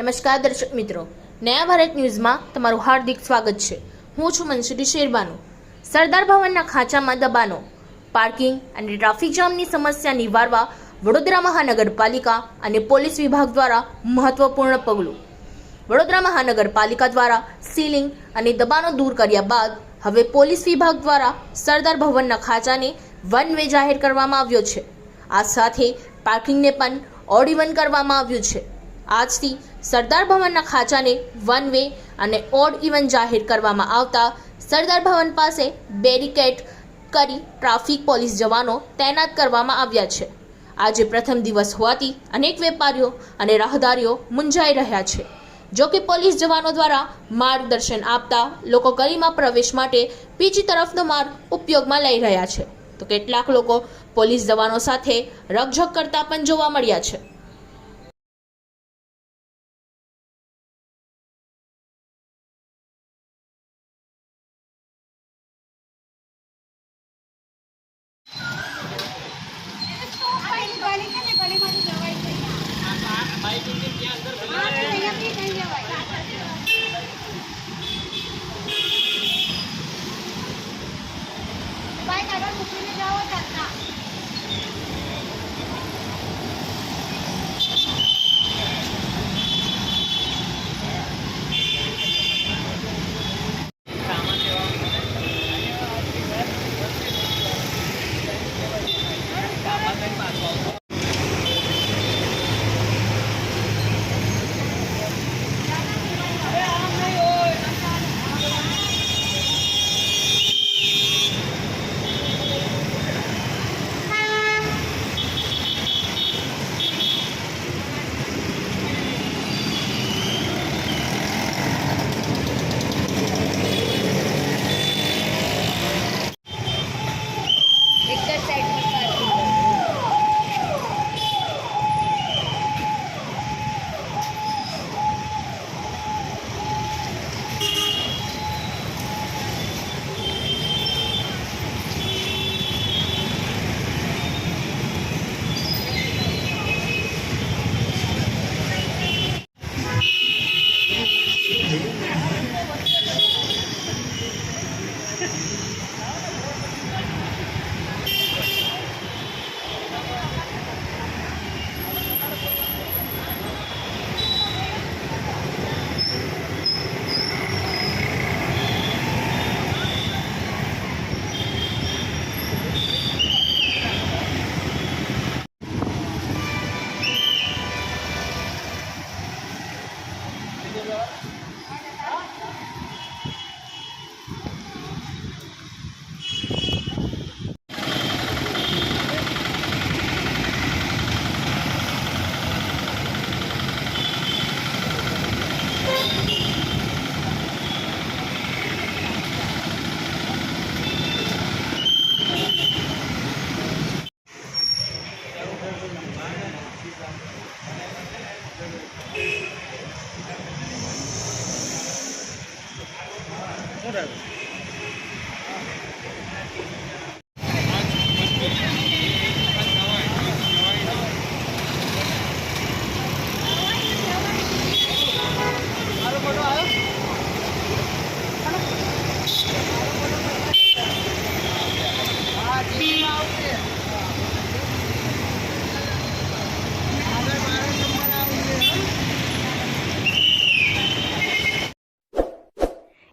નમસ્કાર દર્શક મિત્રો, નયા ભારત ન્યૂઝમાં તમારું હાર્દિક સ્વાગત છે। હું છું મનસુરી શેરબાનુ। સરદાર ભવનના ખાંચામાં દબાણો, પાર્કિંગ અને ટ્રાફિક જામની સમસ્યા નિવારવા વડોદરા મહાનગરપાલિકા અને પોલીસ વિભાગ દ્વારા મહત્વપૂર્ણ પગલું। વડોદરા મહાનગરપાલિકા દ્વારા સીલિંગ અને દબાણો દૂર કર્યા બાદ હવે પોલીસ વિભાગ દ્વારા સરદાર ભવનના ખાંચાને વન વે જાહેર કરવામાં આવ્યો છે। આ સાથે પાર્કિંગને પણ ઓડ ઇવન કરવામાં આવ્યું છે। આજથી સરદાર ભવનના ખાંચાને વન વે અને ઓડ ઇવન જાહેર કરવામાં આવતા સરદાર ભવન પાસે બેરિકેડ કરી ટ્રાફિક પોલીસ જવાનો તૈનાત કરવામાં આવ્યા છે। આજે પ્રથમ દિવસ હોવાથી અનેક વેપારીઓ અને રાહદારીઓ મૂંઝાઈ રહ્યા છે। જો કે પોલીસ જવાનો દ્વારા માર્ગદર્શન આપતા લોકો ગલીમાં પ્રવેશ માટે બીજી તરફનો માર્ગ ઉપયોગમાં લઈ રહ્યા છે, તો કેટલાક લોકો પોલીસ જવાનો સાથે રકઝક કરતા પણ જોવા મળ્યા છે।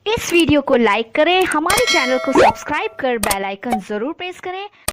इस वीडियो को लाइक करें, हमारे चैनल को सब्सक्राइब कर बेल आइकन जरूर प्रेस करें